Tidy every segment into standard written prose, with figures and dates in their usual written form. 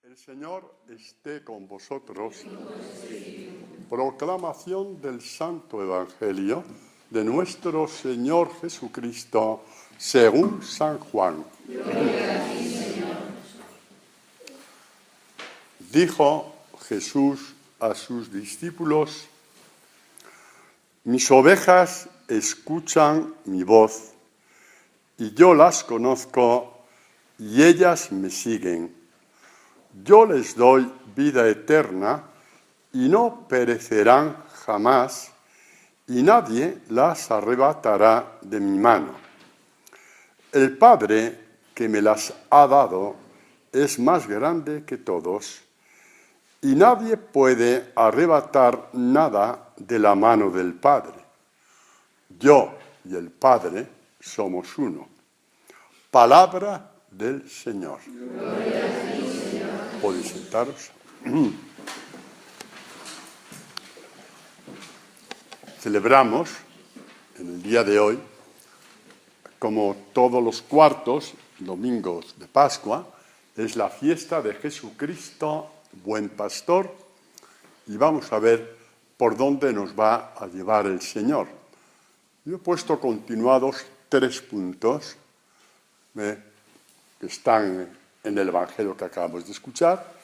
El Señor esté con vosotros. Proclamación del Santo Evangelio de nuestro Señor Jesucristo según San Juan. Dijo Jesús a sus discípulos: mis ovejas escuchan mi voz, y yo las conozco, y ellas me siguen. Yo les doy vida eterna, y no perecerán jamás, y nadie las arrebatará de mi mano. El Padre que me las ha dado es más grande que todos, y nadie puede arrebatar nada de la mano del Padre. Yo y el Padre somos uno. Palabra del Señor. Gloria a ti, Señor. Podéis sentaros. Celebramos en el día de hoy, como todos los cuartos domingos de Pascua, es la fiesta de Jesucristo, buen pastor, y vamos a ver por dónde nos va a llevar el Señor. Yo he puesto continuados 3 puntos que están en el Evangelio que acabamos de escuchar,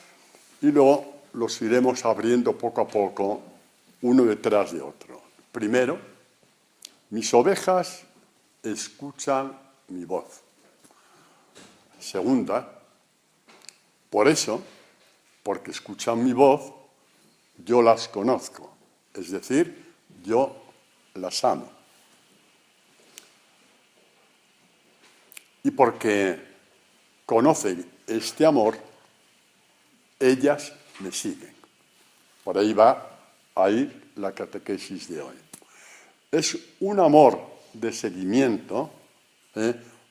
y luego los iremos abriendo poco a poco, uno detrás de otro. Primero, mis ovejas escuchan mi voz. Segunda, por eso, porque escuchan mi voz, yo las conozco, es decir, yo las amo. Y porque conocen este amor, ellas me siguen. Por ahí va a ir la catequesis de hoy. Es un amor de seguimiento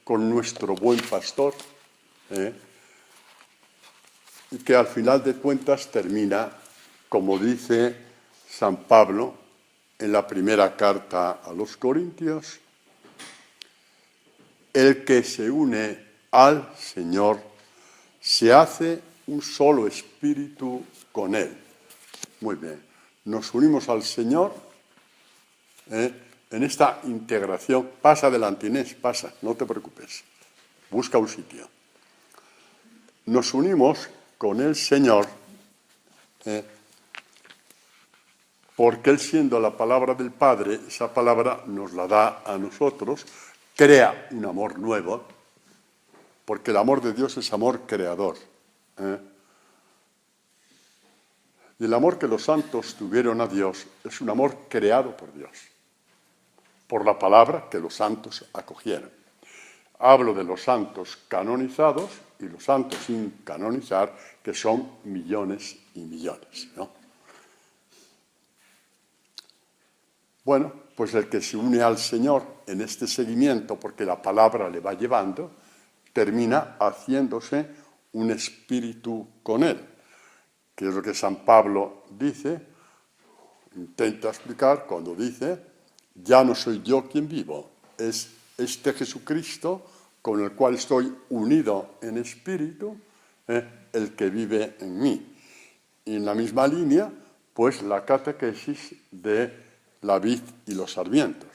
con nuestro buen pastor, y que al final de cuentas termina, como dice San Pablo en la primera carta a los Corintios: el que se une al Señor se hace un solo espíritu con Él. Muy bien, nos unimos al Señor en esta integración. Pasa adelante, Inés, pasa, no te preocupes, busca un sitio. Nos unimos con el Señor porque Él, siendo la palabra del Padre, esa palabra nos la da a nosotros, crea un amor nuevo, porque el amor de Dios es amor creador. Y el amor que los santos tuvieron a Dios es un amor creado por Dios, por la palabra que los santos acogieron. Hablo de los santos canonizados y los santos sin canonizar, que son millones y millones, ¿no? Bueno, pues el que se une al Señor en este seguimiento, porque la palabra le va llevando, termina haciéndose un espíritu con Él, que es lo que San Pablo dice, intenta explicar cuando dice: ya no soy yo quien vivo, es este Jesucristo con el cual estoy unido en espíritu, el que vive en mí. Y en la misma línea, pues la catequesis de la vid y los sarmientos.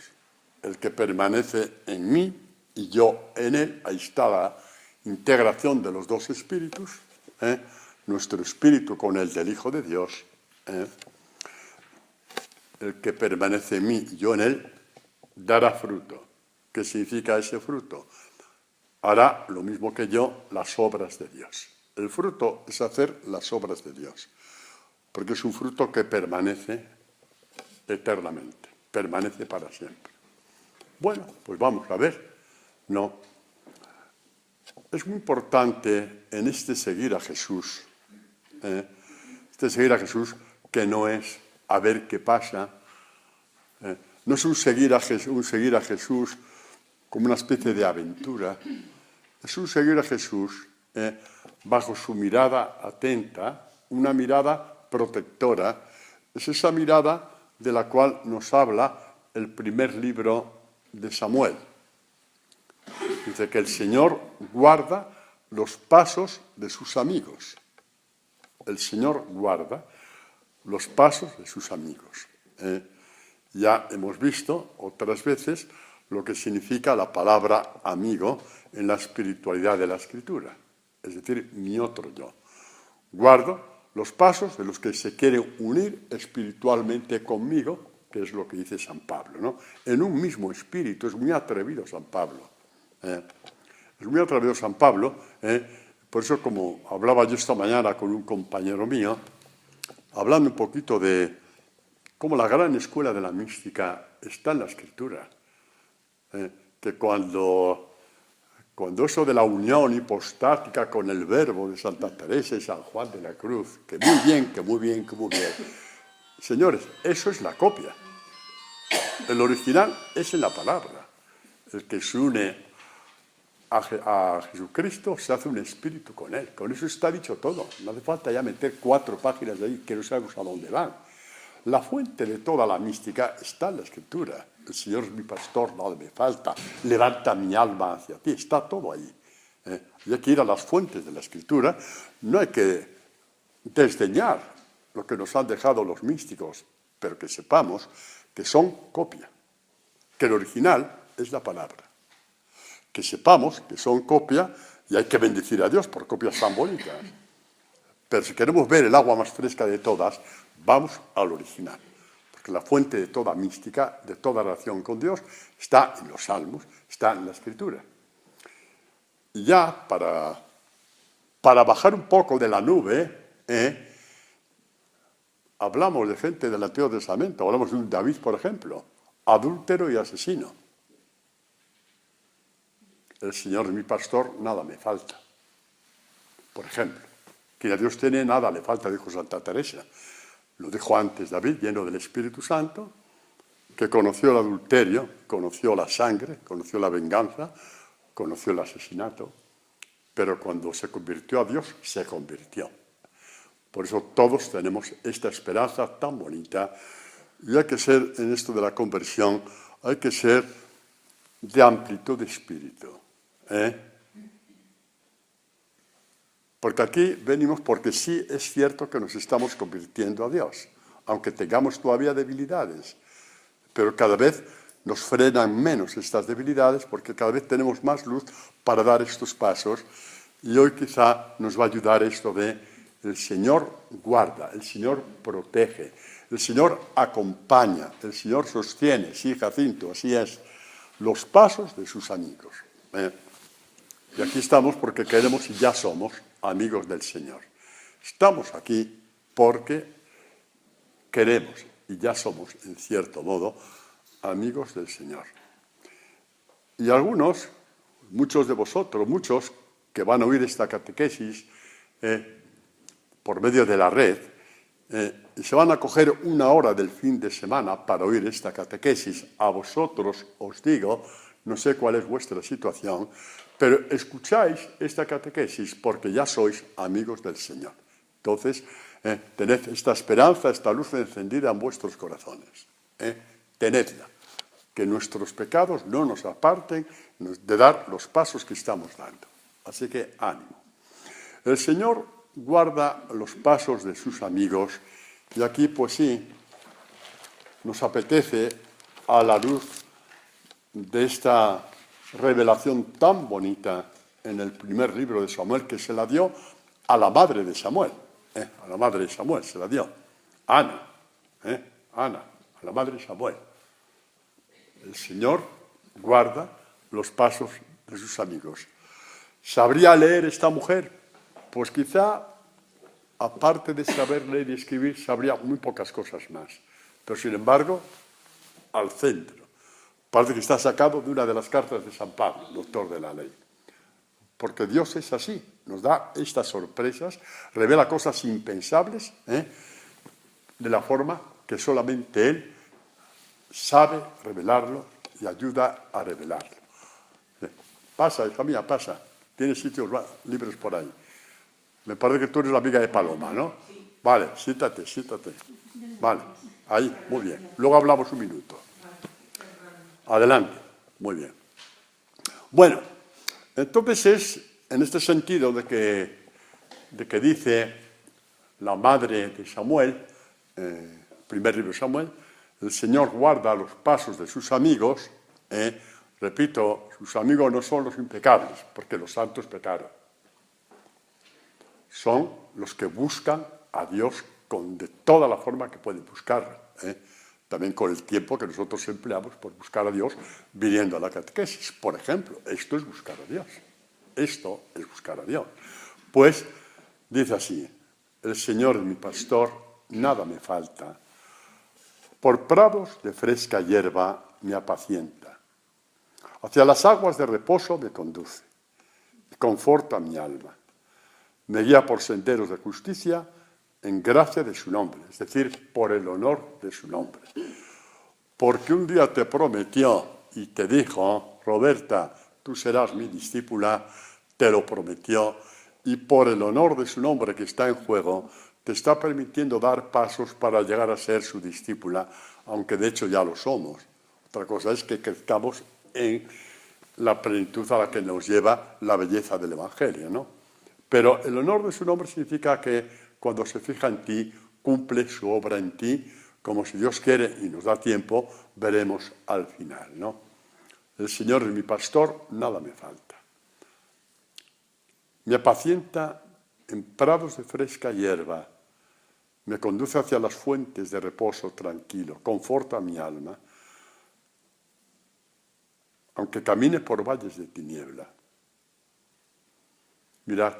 El que permanece en mí y yo en él, ahí está la integración de los dos espíritus, nuestro espíritu con el del Hijo de Dios. El que permanece en mí y yo en él dará fruto. ¿Qué significa ese fruto? Hará lo mismo que yo, las obras de Dios. El fruto es hacer las obras de Dios, porque es un fruto que permanece eternamente, permanece para siempre. Bueno, pues vamos a ver. No. Es muy importante en este seguir a Jesús, este seguir a Jesús, que no es a ver qué pasa, no es un seguir a Jesús como una especie de aventura, es un seguir a Jesús bajo su mirada atenta, una mirada protectora. Es esa mirada de la cual nos habla el primer libro de Samuel. Dice que el Señor guarda los pasos de sus amigos. el Señor guarda los pasos de sus amigos. Ya hemos visto otras veces lo que significa la palabra amigo en la espiritualidad de la Escritura, es decir, mi otro yo. Guardo los pasos de los que se quieren unir espiritualmente conmigo, que es lo que dice San Pablo, ¿no? En un mismo espíritu. Es muy atrevido San Pablo. Es muy atrevido San Pablo. Por eso, como hablaba yo esta mañana con un compañero mío, hablando un poquito de cómo la gran escuela de la mística está en la Escritura, que cuando eso de la unión hipostática con el Verbo de Santa Teresa y San Juan de la Cruz, que muy bien, que muy bien, que muy bien. Señores, eso es la copia. El original es en la palabra. El que se une a Jesucristo se hace un espíritu con él. Con eso está dicho todo. No hace falta ya meter 4 páginas de ahí que no sabemos a dónde van. La fuente de toda la mística está en la Escritura. El Señor es mi pastor, nada me falta. Levanta mi alma hacia ti. Está todo ahí. Y hay que ir a las fuentes de la Escritura. No hay que desdeñar lo que nos han dejado los místicos, pero que sepamos que son copia, que el original es la palabra. Que sepamos que son copia y hay que bendecir a Dios por copias tan bonitas. Pero si queremos ver el agua más fresca de todas, vamos al original. Porque la fuente de toda mística, de toda relación con Dios, está en los Salmos, está en la Escritura. Y ya para bajar un poco de la nube, hablamos de gente del Antiguo Testamento, hablamos de un David, por ejemplo, adúltero y asesino. El Señor es mi pastor, nada me falta. Por ejemplo, quien a Dios tiene, nada le falta, dijo Santa Teresa. Lo dijo antes David, lleno del Espíritu Santo, que conoció el adulterio, conoció la sangre, conoció la venganza, conoció el asesinato, pero cuando se convirtió a Dios, se convirtió. Por eso todos tenemos esta esperanza tan bonita. Y hay que ser, en esto de la conversión, hay que ser de amplitud de espíritu. Porque aquí venimos porque sí es cierto que nos estamos convirtiendo a Dios, aunque tengamos todavía debilidades. Pero cada vez nos frenan menos estas debilidades porque cada vez tenemos más luz para dar estos pasos. Y hoy quizá nos va a ayudar esto de el Señor guarda, el Señor protege, el Señor acompaña, el Señor sostiene, sí, Jacinto, así es, los pasos de sus amigos. Y aquí estamos porque queremos y ya somos amigos del Señor. Estamos aquí porque queremos y ya somos, en cierto modo, amigos del Señor. Y algunos, muchos de vosotros, muchos que van a oír esta catequesis por medio de la red, se van a coger una hora del fin de semana para oír esta catequesis. A vosotros os digo, no sé cuál es vuestra situación, pero escucháis esta catequesis porque ya sois amigos del Señor. Entonces, tened esta esperanza, esta luz encendida en vuestros corazones. Tenedla. Que nuestros pecados no nos aparten de dar los pasos que estamos dando. Así que ánimo. El Señor guarda los pasos de sus amigos y aquí, pues sí, nos apetece a la luz de esta revelación tan bonita en el primer libro de Samuel, que se la dio a la madre de Samuel. A la madre de Samuel se la dio. Ana, a la madre de Samuel. El Señor guarda los pasos de sus amigos. ¿Sabría leer esta mujer? Pues quizá, aparte de saber leer y escribir, sabría muy pocas cosas más. Pero, sin embargo, al centro. Parece que está sacado de una de las cartas de San Pablo, doctor de la ley. Porque Dios es así, nos da estas sorpresas, revela cosas impensables, de la forma que solamente Él sabe revelarlo y ayuda a revelarlo. Pasa, hija mía, pasa. Tienes sitios libres por ahí. Me parece que tú eres la amiga de Paloma, ¿no? Vale, siéntate. Vale, ahí, muy bien. Luego hablamos un minuto. Adelante, muy bien. Bueno, entonces es en este sentido de que dice la madre de Samuel, primer libro de Samuel, el Señor guarda los pasos de sus amigos. Repito, sus amigos no son los impecables, porque los santos pecaron. Son los que buscan a Dios de toda la forma que pueden buscarlo. También con el tiempo que nosotros empleamos por buscar a Dios viniendo a la catequesis. Por ejemplo, esto es buscar a Dios. Esto es buscar a Dios. Pues dice así: el Señor es mi pastor, nada me falta. Por prados de fresca hierba me apacienta. Hacia las aguas de reposo me conduce y conforta mi alma. Me guía por senderos de justicia en gracia de su nombre, es decir, por el honor de su nombre. Porque un día te prometió y te dijo: Roberta, tú serás mi discípula, te lo prometió, y por el honor de su nombre que está en juego, te está permitiendo dar pasos para llegar a ser su discípula, aunque de hecho ya lo somos. Otra cosa es que crezcamos en la plenitud a la que nos lleva la belleza del Evangelio, ¿no? Pero el honor de su nombre significa que cuando se fija en ti, cumple su obra en ti, como si Dios quiere y nos da tiempo, veremos al final, ¿no? El Señor es mi pastor, nada me falta. Me apacienta en prados de fresca hierba, me conduce hacia las fuentes de reposo tranquilo, conforta mi alma, aunque camine por valles de tiniebla. Mirad,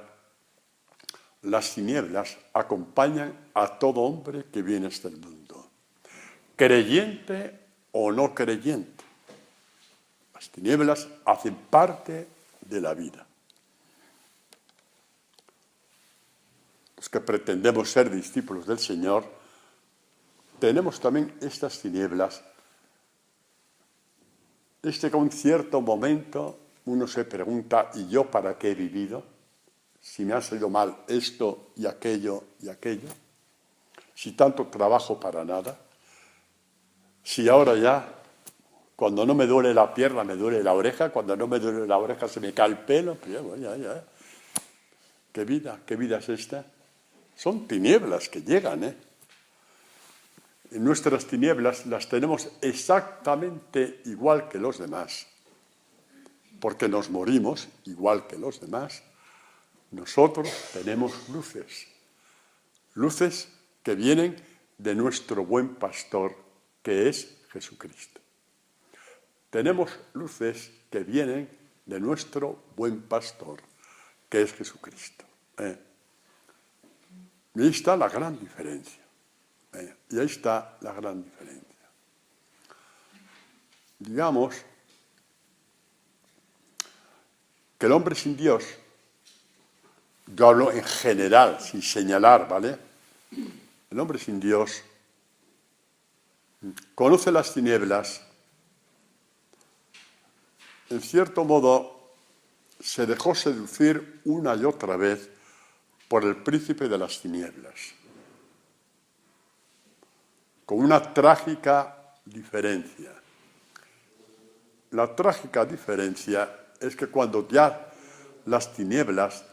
las tinieblas acompañan a todo hombre que viene a este mundo, creyente o no creyente. Las tinieblas hacen parte de la vida. Los que pretendemos ser discípulos del Señor, tenemos también estas tinieblas. Que en cierto momento uno se pregunta: ¿y yo para qué he vivido? Si me ha salido mal esto y aquello, si tanto trabajo para nada, si ahora ya, cuando no me duele la pierna, me duele la oreja, cuando no me duele la oreja se me cae el pelo, ya. ¿Qué vida es esta? Son tinieblas que llegan, En nuestras tinieblas las tenemos exactamente igual que los demás, porque nos morimos igual que los demás. Nosotros tenemos luces que vienen de nuestro buen pastor, que es Jesucristo. Tenemos luces que vienen de nuestro buen pastor, que es Jesucristo. Y ahí está la gran diferencia. Digamos que el hombre sin Dios, yo hablo en general, sin señalar, ¿vale? El hombre sin Dios conoce las tinieblas, en cierto modo se dejó seducir una y otra vez por el príncipe de las tinieblas, con una trágica diferencia. La trágica diferencia es que cuando ya las tinieblas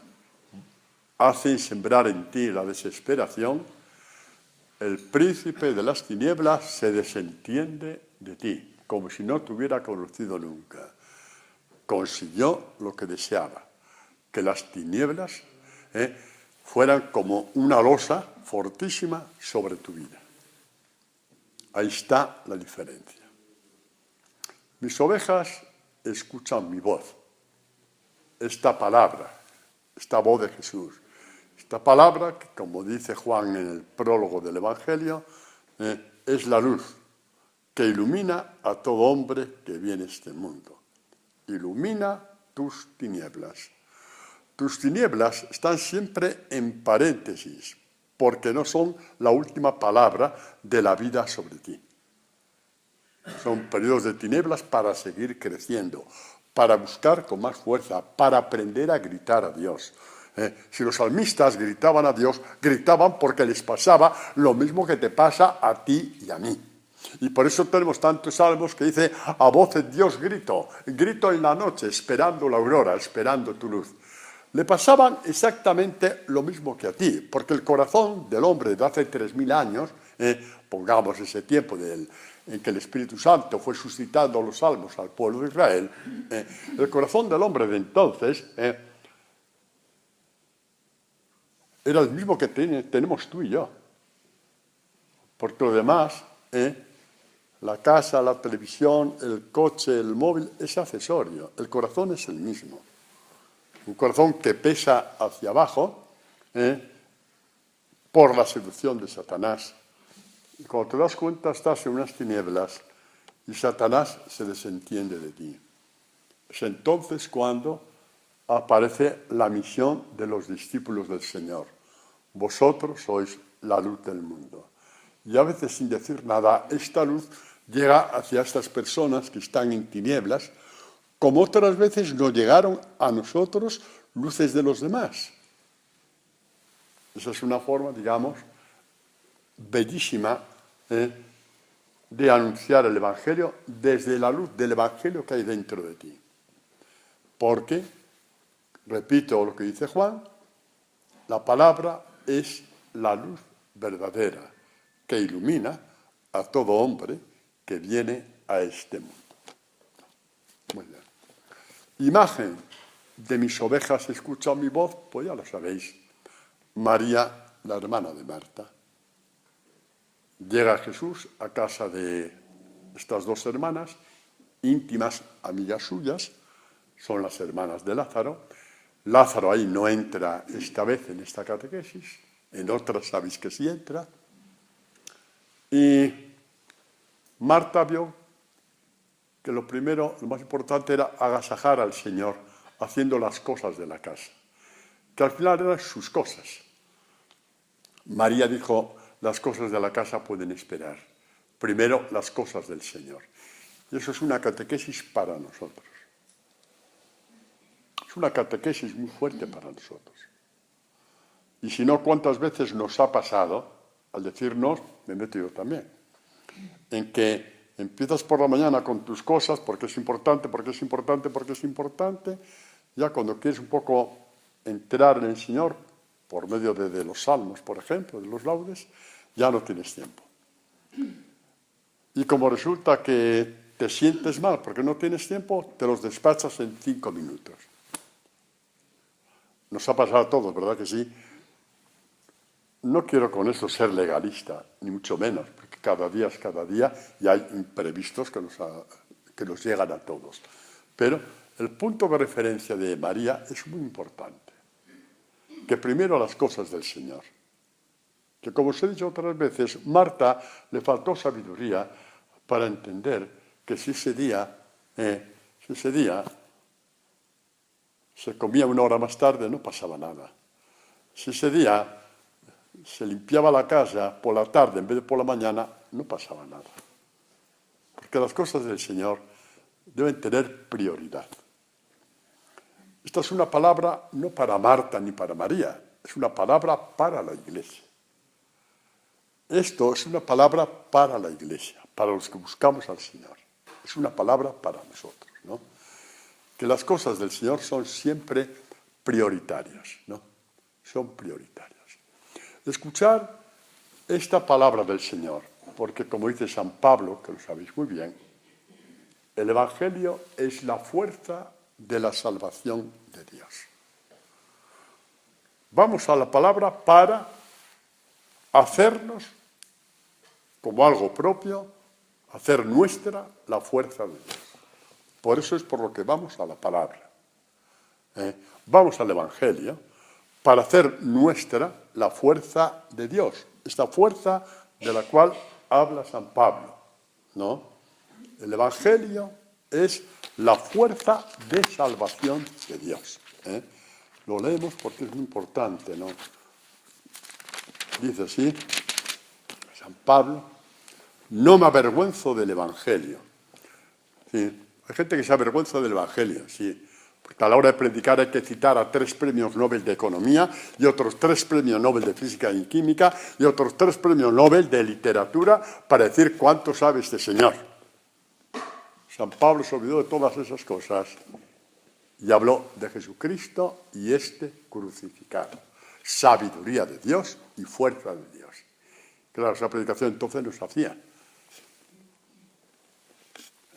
hacen sembrar en ti la desesperación, el príncipe de las tinieblas se desentiende de ti, como si no te hubiera conocido nunca. Consiguió lo que deseaba, que las tinieblas fueran como una losa fortísima sobre tu vida. Ahí está la diferencia. Mis ovejas escuchan mi voz, esta palabra, esta voz de Jesús. Esta palabra, que como dice Juan en el prólogo del Evangelio, es la luz que ilumina a todo hombre que viene a este mundo. Ilumina tus tinieblas. Tus tinieblas están siempre en paréntesis, porque no son la última palabra de la vida sobre ti. Son periodos de tinieblas para seguir creciendo, para buscar con más fuerza, para aprender a gritar a Dios. Si los salmistas gritaban a Dios, gritaban porque les pasaba lo mismo que te pasa a ti y a mí. Y por eso tenemos tantos salmos que dice: a voz de Dios grito en la noche, esperando la aurora, esperando tu luz. le pasaban exactamente lo mismo que a ti, porque el corazón del hombre de hace 3000 años, pongamos ese tiempo en que el Espíritu Santo fue suscitando los salmos al pueblo de Israel, el corazón del hombre de entonces era el mismo que tenemos tú y yo. Porque lo demás, la casa, la televisión, el coche, el móvil, es accesorio. El corazón es el mismo. Un corazón que pesa hacia abajo por la seducción de Satanás. Y cuando te das cuenta, estás en unas tinieblas y Satanás se desentiende de ti. Es entonces cuando aparece la misión de los discípulos del Señor. Vosotros sois la luz del mundo. Y a veces, sin decir nada, esta luz llega hacia estas personas que están en tinieblas, como otras veces nos llegaron a nosotros luces de los demás. Esa es una forma, digamos, bellísima de anunciar el Evangelio desde la luz del Evangelio que hay dentro de ti. Porque, repito lo que dice Juan, la palabra es la luz verdadera que ilumina a todo hombre que viene a este mundo. Muy bien. Imagen de mis ovejas escuchan mi voz, pues ya lo sabéis. María, la hermana de Marta. Llega Jesús a casa de estas dos hermanas, íntimas amigas suyas, son las hermanas de Lázaro. Lázaro ahí no entra esta vez en esta catequesis, en otras sabéis que sí entra. Y Marta vio que lo primero, lo más importante era agasajar al Señor haciendo las cosas de la casa, que al final eran sus cosas. María dijo, las cosas de la casa pueden esperar. Primero, las cosas del Señor. Y eso es una catequesis para nosotros. Es una catequesis muy fuerte para nosotros. Y si no, ¿cuántas veces nos ha pasado, al decirnos, me meto yo también, en que empiezas por la mañana con tus cosas, porque es importante, porque es importante, porque es importante, ya cuando quieres un poco entrar en el Señor, por medio de los salmos, por ejemplo, de los laudes, ya no tienes tiempo. Y como resulta que te sientes mal porque no tienes tiempo, te los despachas en 5 minutos. Nos ha pasado a todos, ¿verdad que sí? No quiero con esto ser legalista, ni mucho menos, porque cada día es cada día y hay imprevistos que nos llegan a todos. Pero el punto de referencia de María es muy importante. Que primero las cosas del Señor. Que como os he dicho otras veces, Marta le faltó sabiduría para entender que si ese día se comía 1 hora más tarde, no pasaba nada. Si ese día se limpiaba la casa por la tarde en vez de por la mañana, no pasaba nada. Porque las cosas del Señor deben tener prioridad. Esta es una palabra no para Marta ni para María, es una palabra para la Iglesia. Esto es una palabra para la Iglesia, para los que buscamos al Señor. Es una palabra para nosotros, ¿no? Que las cosas del Señor son siempre prioritarias, ¿no? Son prioritarias. Escuchar esta palabra del Señor, porque como dice San Pablo, que lo sabéis muy bien, el Evangelio es la fuerza de la salvación de Dios. Vamos a la palabra para hacernos como algo propio, hacer nuestra la fuerza de Dios. Por eso es por lo que vamos a la palabra. Vamos al Evangelio para hacer nuestra la fuerza de Dios, esta fuerza de la cual habla San Pablo, ¿no? El Evangelio es la fuerza de salvación de Dios. Lo leemos porque es muy importante, ¿no? Dice así, San Pablo, no me avergüenzo del Evangelio. ¿Sí? Hay gente que se avergüenza del Evangelio, sí. Porque a la hora de predicar hay que citar a 3 premios Nobel de Economía y otros 3 premios Nobel de Física y Química y otros 3 premios Nobel de Literatura para decir cuánto sabe este señor. San Pablo se olvidó de todas esas cosas y habló de Jesucristo y este crucificado. Sabiduría de Dios y fuerza de Dios. Claro, esa predicación entonces no se hacía.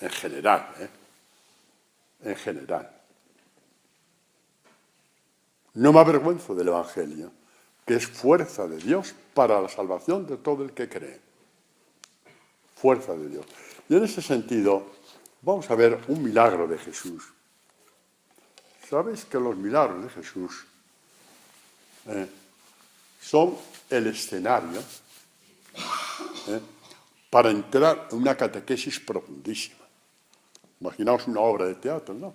En general, en general. No me avergüenzo del Evangelio, que es fuerza de Dios para la salvación de todo el que cree. Fuerza de Dios. Y en ese sentido, vamos a ver un milagro de Jesús. ¿Sabéis que los milagros de Jesús son el escenario para entrar en una catequesis profundísima? Imaginaos una obra de teatro, ¿no?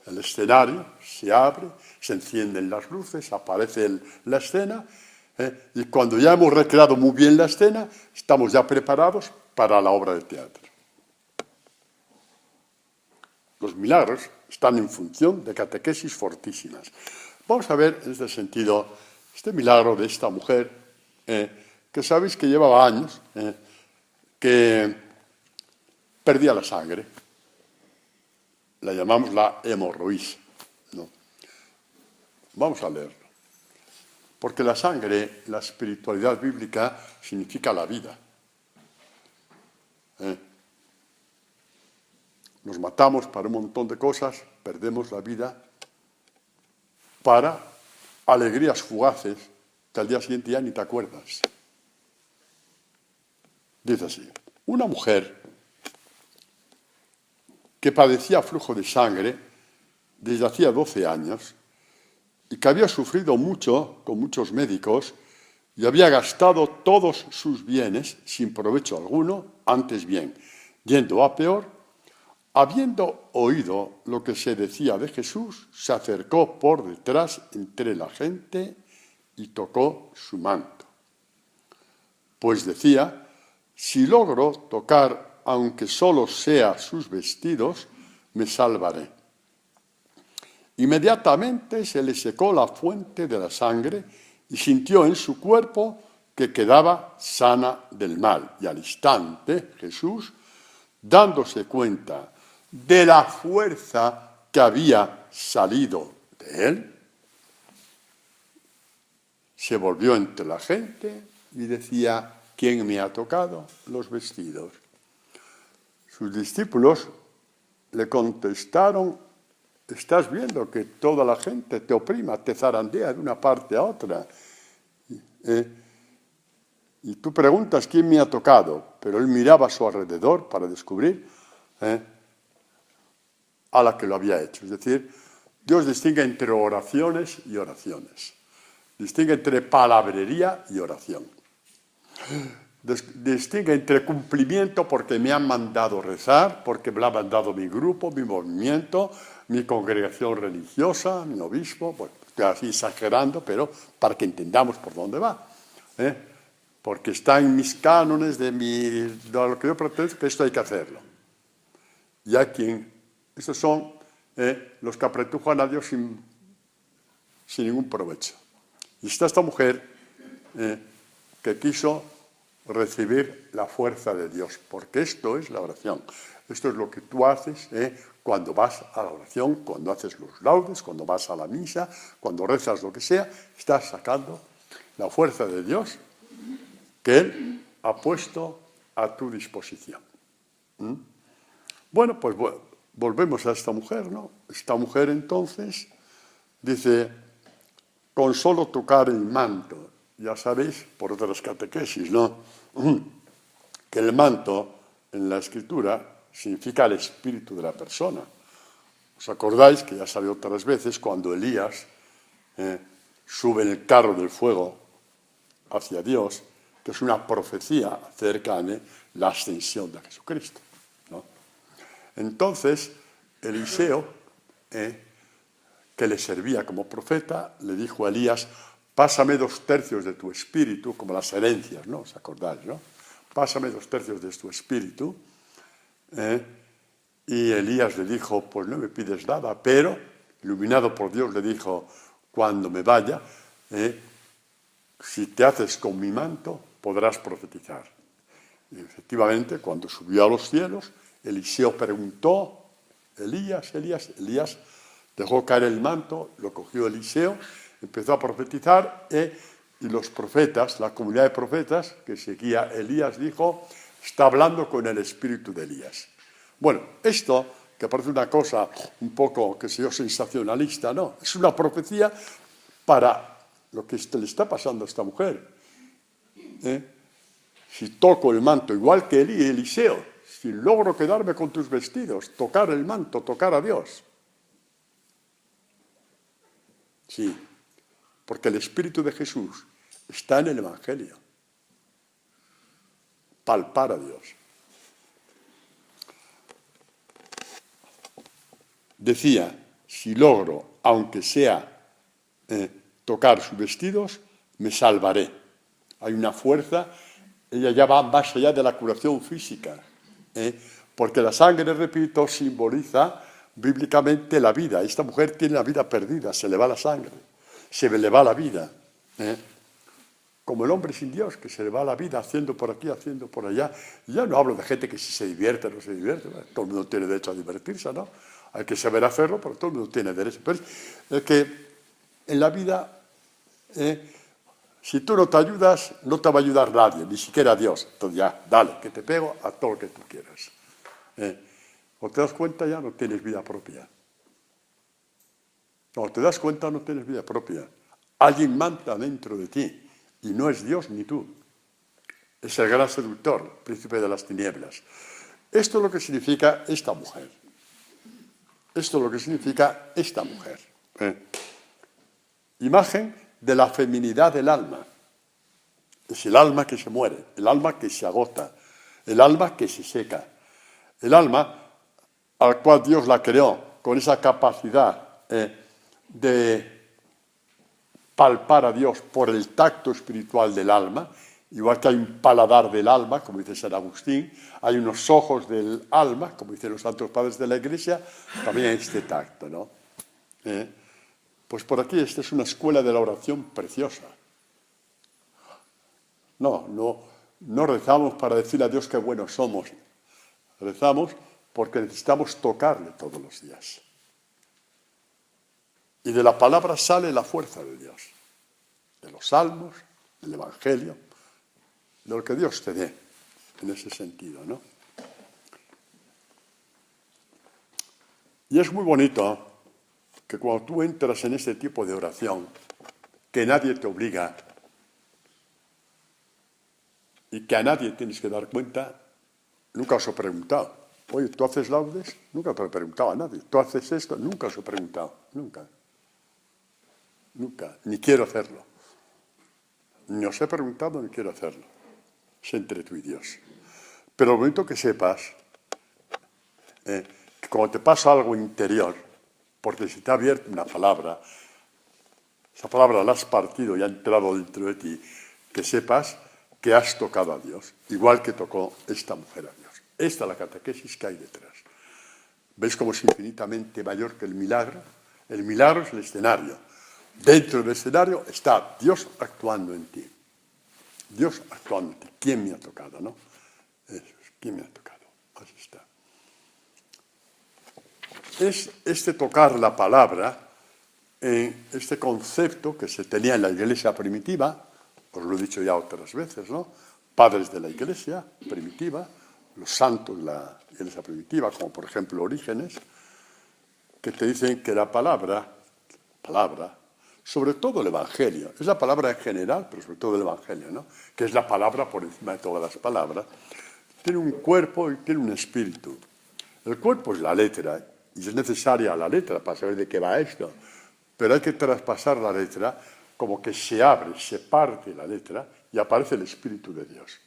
El escenario se abre, se encienden las luces, aparece la escena, y cuando ya hemos recreado muy bien la escena, estamos ya preparados para la obra de teatro. Los milagros están en función de catequesis fortísimas. Vamos a ver, en este sentido, este milagro de esta mujer, que sabéis que llevaba años, que perdía la sangre. La llamamos la hemorroísa, ¿no? Vamos a leerlo. Porque la sangre, la espiritualidad bíblica, significa la vida. Nos matamos para un montón de cosas, perdemos la vida para alegrías fugaces que al día siguiente ya ni te acuerdas. Dice así: una mujer que padecía flujo de sangre desde hacía 12 años y que había sufrido mucho con muchos médicos y había gastado todos sus bienes sin provecho alguno, antes bien, yendo a peor, habiendo oído lo que se decía de Jesús, se acercó por detrás entre la gente y tocó su manto. Pues decía: si logro tocar, aunque solo sea sus vestidos, me salvaré. Inmediatamente se le secó la fuente de la sangre y sintió en su cuerpo que quedaba sana del mal. Y al instante Jesús, dándose cuenta de la fuerza que había salido de él, se volvió entre la gente y decía: ¿quién me ha tocado los vestidos? Sus discípulos le contestaron: estás viendo que toda la gente te oprima, te zarandea de una parte a otra. Y tú preguntas quién me ha tocado, pero él miraba a su alrededor para descubrir a la que lo había hecho. Es decir, Dios distingue entre oraciones y oraciones. Distingue entre palabrería y oración. Distingue entre cumplimiento porque me han mandado rezar, porque me lo ha mandado mi grupo, mi movimiento, mi congregación religiosa, mi obispo. Bueno, estoy así exagerando, pero para que entendamos por dónde va. Porque está en mis cánones de lo que yo pretendo, que esto hay que hacerlo. Y hay quien, estos son los que apretujan a Dios sin ningún provecho. Y está esta mujer que quiso recibir la fuerza de Dios, porque esto es la oración. Esto es lo que tú haces cuando vas a la oración, cuando haces los laudes, cuando vas a la misa, cuando rezas lo que sea, estás sacando la fuerza de Dios que Él ha puesto a tu disposición. Bueno, pues volvemos a esta mujer, ¿no? Esta mujer entonces dice: con solo tocar el manto. Ya sabéis, por otras catequesis, ¿no?, que el manto en la Escritura significa el espíritu de la persona. ¿Os acordáis que ya salió otras veces cuando Elías sube en el carro del fuego hacia Dios, que es una profecía acerca de la ascensión de Jesucristo, ¿no? Entonces, Eliseo, que le servía como profeta, le dijo a Elías: pásame 2/3 de tu espíritu, como las herencias, ¿no? ¿Os acordáis, no? Pásame 2/3 de tu espíritu. Y Elías le dijo: pues no me pides nada, pero, iluminado por Dios, le dijo: cuando me vaya, si te haces con mi manto, podrás profetizar. Y efectivamente, cuando subió a los cielos, Eliseo preguntó Elías dejó caer el manto, lo cogió Eliseo, empezó a profetizar y los profetas, la comunidad de profetas que seguía Elías dijo, está hablando con el espíritu de Elías. Bueno, esto, que parece una cosa un poco, qué sé yo, sensacionalista, no, es una profecía para lo que le está pasando a esta mujer. Si toco el manto, igual que Eliseo, si logro quedarme con tus vestidos, tocar el manto, tocar a Dios. Sí, porque el Espíritu de Jesús está en el Evangelio. Palpar a Dios. Decía, si logro, aunque sea tocar sus vestidos, me salvaré. Hay una fuerza, ella ya va más allá de la curación física, porque la sangre, repito, simboliza bíblicamente la vida. Esta mujer tiene la vida perdida, se le va la sangre, se le va la vida. Como el hombre sin Dios, que se le va la vida haciendo por aquí, haciendo por allá. Y ya no hablo de gente que si se divierte o no se divierte, todo el mundo tiene derecho a divertirse, ¿no? Hay que saber hacerlo, pero todo el mundo tiene derecho. Pero es que en la vida, si tú no te ayudas, no te va a ayudar nadie, ni siquiera Dios. Entonces ya, dale, que te pego a todo lo que tú quieras. O te das cuenta, ya no tienes vida propia. O te das cuenta, no tienes vida propia. Alguien manda dentro de ti, y no es Dios ni tú. Es el gran seductor, príncipe de las tinieblas. Esto es lo que significa esta mujer. Esto es lo que significa esta mujer. Imagen de la feminidad del alma. Es el alma que se muere, el alma que se agota, el alma que se seca. El alma al cual Dios la creó con esa capacidad de palpar a Dios por el tacto espiritual del alma, igual que hay un paladar del alma, como dice San Agustín, hay unos ojos del alma, como dicen los santos padres de la Iglesia, también hay este tacto, ¿no? Pues por aquí esta es una escuela de la oración preciosa. No rezamos para decirle a Dios qué buenos somos, rezamos porque necesitamos tocarle todos los días. Y de la palabra sale la fuerza de Dios, de los salmos, del Evangelio, de lo que Dios te dé, en ese sentido, ¿no? Y es muy bonito que cuando tú entras en este tipo de oración, que nadie te obliga y que a nadie tienes que dar cuenta, nunca os he preguntado. Oye, ¿tú haces laudes? Nunca te lo he preguntado a nadie. ¿Tú haces esto? Nunca os he preguntado. Nunca. Nunca. Ni quiero hacerlo. Ni os he preguntado ni quiero hacerlo. Es entre tú y Dios. Pero lo bonito que sepas, que cuando te pasa algo interior, porque si te ha abierto una palabra, esa palabra la has partido y ha entrado dentro de ti, que sepas que has tocado a Dios, igual que tocó esta mujer a Dios. Esta es la catequesis que hay detrás. ¿Veis cómo es infinitamente mayor que el milagro? El milagro es el escenario. Dentro del escenario está Dios actuando en ti. Dios actuando en ti. ¿Quién me ha tocado, no? Eso es, ¿quién me ha tocado? Así está. Es este tocar la palabra, este concepto que se tenía en la iglesia primitiva, os lo he dicho ya otras veces, ¿no? Padres de la iglesia primitiva, los santos de la iglesia primitiva, como por ejemplo Orígenes, que te dicen que la palabra, sobre todo el Evangelio, es la palabra en general, pero sobre todo el Evangelio, ¿no? Que es la palabra por encima de todas las palabras, tiene un cuerpo y tiene un espíritu. El cuerpo es la letra, y es necesaria la letra para saber de qué va esto, pero hay que traspasar la letra como que se abre, se parte la letra y aparece el Espíritu de Dios.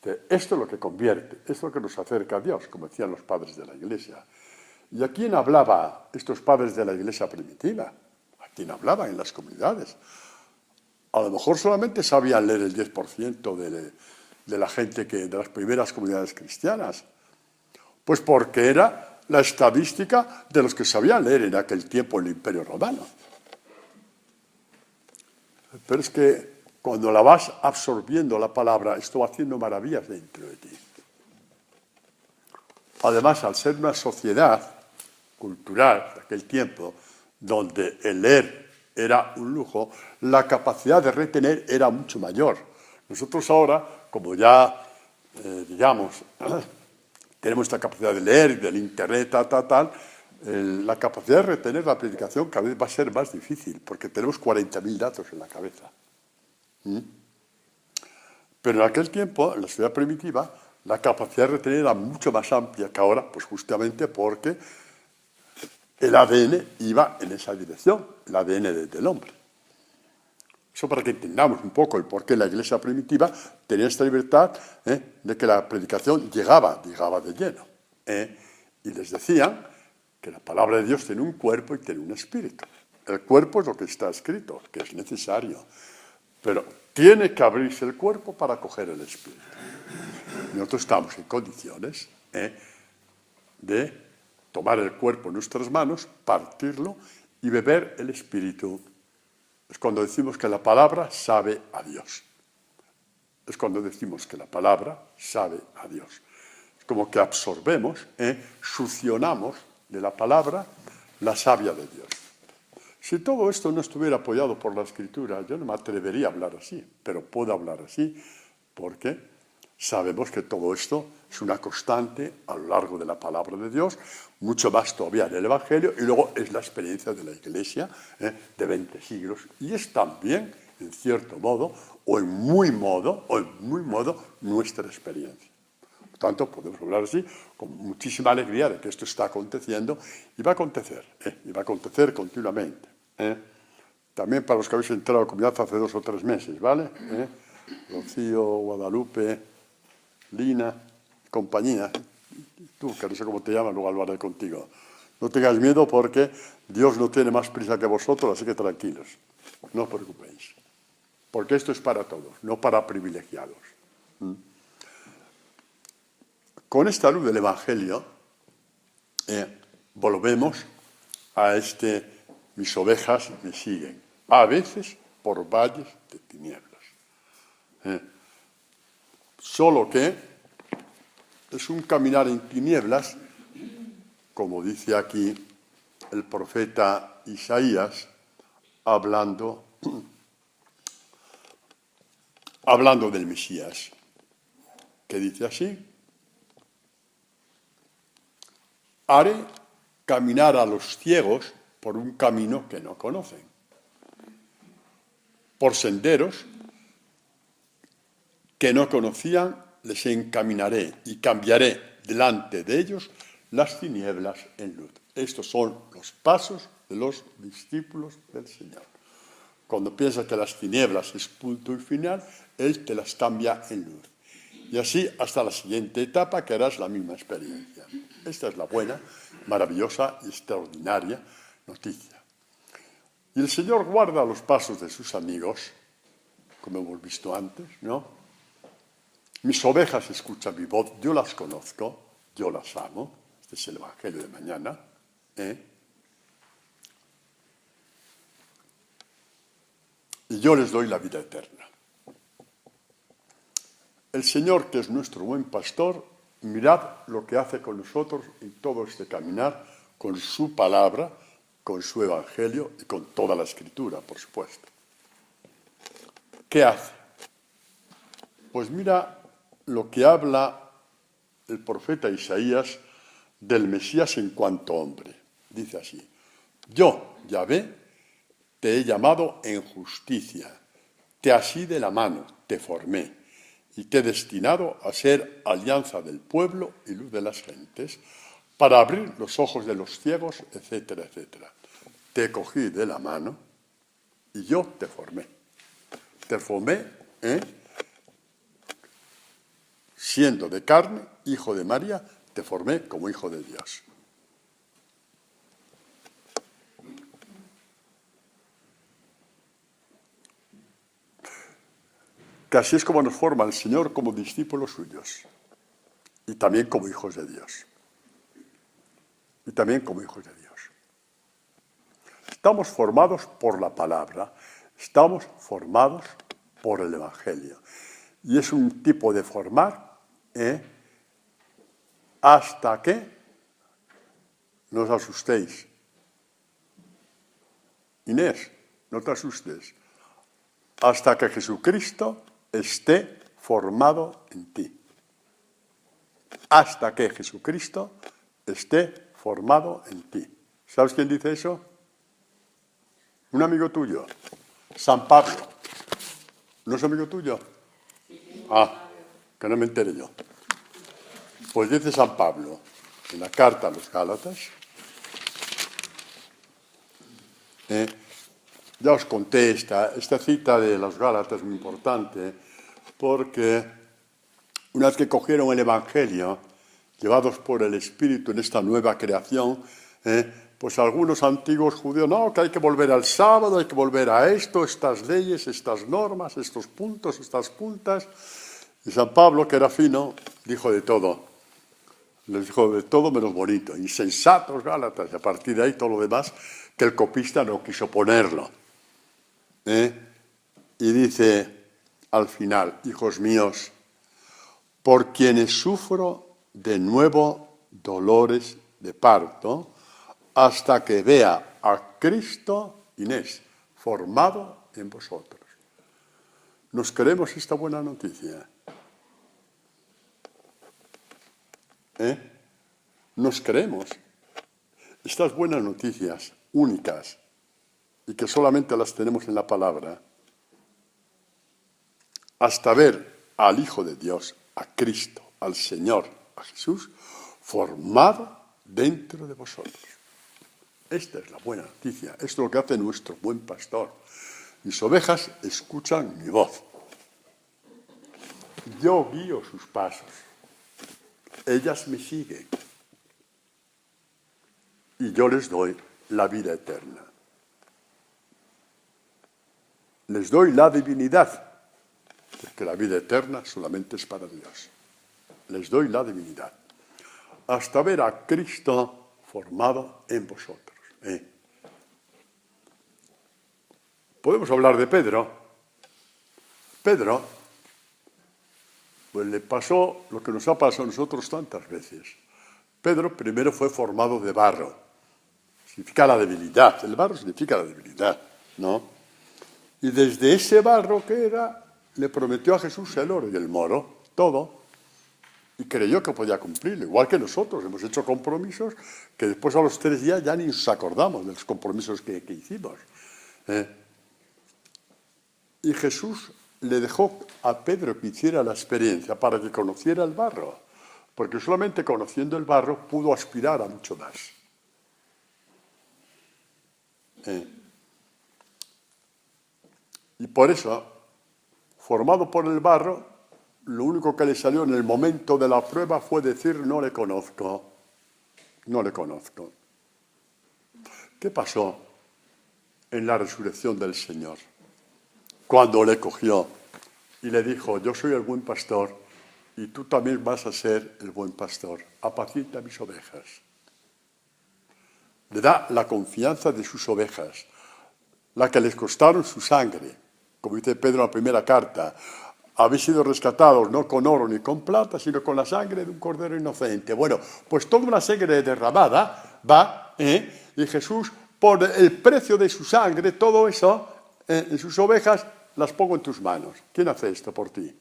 Esto es lo que convierte, esto es lo que nos acerca a Dios, como decían los padres de la Iglesia. ¿Y a quién hablaba estos padres de la Iglesia primitiva? ¿A quién hablaban en las comunidades? A lo mejor solamente sabían leer el 10% de la gente de las primeras comunidades cristianas. Pues porque era la estadística de los que sabían leer en aquel tiempo en el Imperio Romano. Pero es que cuando la vas absorbiendo la palabra, esto va haciendo maravillas dentro de ti. Además, al ser una sociedad, cultural de aquel tiempo, donde el leer era un lujo, la capacidad de retener era mucho mayor. Nosotros ahora, como ya, digamos, tenemos esta capacidad de leer, del internet, la capacidad de retener la predicación cada vez va a ser más difícil, porque tenemos 40.000 datos en la cabeza. Pero en aquel tiempo, en la sociedad primitiva, la capacidad de retener era mucho más amplia que ahora, pues justamente porque el ADN iba en esa dirección, el ADN del hombre. Eso para que entendamos un poco el por qué la iglesia primitiva tenía esta libertad de que la predicación llegaba de lleno. Y les decían que la palabra de Dios tiene un cuerpo y tiene un espíritu. El cuerpo es lo que está escrito, que es necesario, pero tiene que abrirse el cuerpo para acoger el espíritu. Nosotros estamos en condiciones de tomar el cuerpo en nuestras manos, partirlo y beber el espíritu. Es cuando decimos que la palabra sabe a Dios. Es cuando decimos que la palabra sabe a Dios. Es como que absorbemos, succionamos de la palabra la savia de Dios. Si todo esto no estuviera apoyado por la Escritura, yo no me atrevería a hablar así, pero puedo hablar así porque sabemos que todo esto es una constante a lo largo de la palabra de Dios, mucho más todavía en el Evangelio, y luego es la experiencia de la Iglesia de 20 siglos. Y es también, en cierto modo, o en muy modo, nuestra experiencia. Por tanto, podemos hablar así con muchísima alegría de que esto está aconteciendo y va a acontecer continuamente. También para los que habéis entrado a la comunidad hace 2 o 3 meses, ¿vale? Rocío, Guadalupe, Lina, compañía, tú que no sé cómo te llamas, luego hablaré contigo. No tengáis miedo porque Dios no tiene más prisa que vosotros, así que tranquilos, no os preocupéis. Porque esto es para todos, no para privilegiados. Con esta luz del Evangelio, volvemos a mis ovejas me siguen, a veces por valles de tinieblas. Solo que es un caminar en tinieblas, como dice aquí el profeta Isaías, hablando del Mesías, que dice así: haré caminar a los ciegos por un camino que no conocen, por senderos que no conocían les encaminaré y cambiaré delante de ellos las tinieblas en luz. Estos son los pasos de los discípulos del Señor. Cuando piensas que las tinieblas es punto y final, Él te las cambia en luz. Y así hasta la siguiente etapa que harás la misma experiencia. Esta es la buena, maravillosa y extraordinaria noticia. Y el Señor guarda los pasos de sus amigos, como hemos visto antes, ¿no? Mis ovejas escuchan mi voz, yo las conozco, yo las amo. Este es el Evangelio de mañana. Y yo les doy la vida eterna. El Señor, que es nuestro buen pastor, mirad lo que hace con nosotros en todo este caminar, con su palabra, con su Evangelio y con toda la Escritura, por supuesto. ¿Qué hace? Pues mira lo que habla el profeta Isaías del Mesías en cuanto hombre. Dice así: yo, Yahvé, te he llamado en justicia, te así de la mano, te formé y te he destinado a ser alianza del pueblo y luz de las gentes, para abrir los ojos de los ciegos, etcétera, etcétera. Te cogí de la mano y yo te formé. Te formé, siendo de carne, hijo de María, te formé como hijo de Dios. Que así es como nos forma el Señor como discípulos suyos y también como hijos de Dios. Y también como hijos de Dios. Estamos formados por la palabra, estamos formados por el Evangelio. Y es un tipo de formar hasta que No os asustéis. Inés, no te asustes. Hasta que Jesucristo esté formado en ti. Hasta que Jesucristo esté formado en ti. ¿Sabes quién dice eso? Un amigo tuyo, San Pablo. ¿No es amigo tuyo? Ah, que no me entere yo. Pues dice San Pablo, en la carta a los Gálatas, ya os conté esta cita de los Gálatas, muy importante, porque una vez que cogieron el Evangelio, llevados por el Espíritu en esta nueva creación, pues algunos antiguos judíos, no, que hay que volver al sábado, hay que volver a esto, estas leyes, estas normas, estos puntos, estas puntas. Y San Pablo, que era fino, dijo de todo. Les dijo de todo menos bonito. Insensatos Gálatas. Y a partir de ahí todo lo demás que el copista no quiso ponerlo. Y dice al final, hijos míos, por quienes sufro de nuevo dolores de parto, hasta que vea a Cristo, Inés, formado en vosotros. ¿Nos creemos esta buena noticia? Nos creemos estas buenas noticias únicas y que solamente las tenemos en la palabra, hasta ver al Hijo de Dios, a Cristo, al Señor, a Jesús, formado dentro de vosotros. Esta es la buena noticia. Esto es lo que hace nuestro buen pastor. Mis ovejas escuchan mi voz. Yo guío sus pasos. Ellas me siguen. Y yo les doy la vida eterna. Les doy la divinidad, porque la vida eterna solamente es para Dios. Les doy la divinidad. Hasta ver a Cristo formado en vosotros. Podemos hablar de Pedro. Pedro, pues le pasó lo que nos ha pasado a nosotros tantas veces. Pedro primero fue formado de barro. Significa la debilidad. El barro significa la debilidad, ¿no? Y desde ese barro que era, le prometió a Jesús el oro y el moro, todo. Y creyó que podía cumplirlo, igual que nosotros. Hemos hecho compromisos que después a los 3 días ya ni nos acordamos de los compromisos que hicimos. Y Jesús le dejó a Pedro que hiciera la experiencia para que conociera el barro, porque solamente conociendo el barro pudo aspirar a mucho más. Y por eso, formado por el barro, lo único que le salió en el momento de la prueba fue decir, no le conozco, no le conozco. ¿Qué pasó en la resurrección del Señor? Cuando le cogió y le dijo, yo soy el buen pastor y tú también vas a ser el buen pastor, apacienta mis ovejas. Le da la confianza de sus ovejas, la que les costaron su sangre, como dice Pedro en la primera carta. Habéis sido rescatados no con oro ni con plata, sino con la sangre de un cordero inocente. Bueno, pues toda una sangre derramada va, y Jesús, por el precio de su sangre, todo eso, en sus ovejas, las pongo en tus manos. ¿Quién hace esto por ti?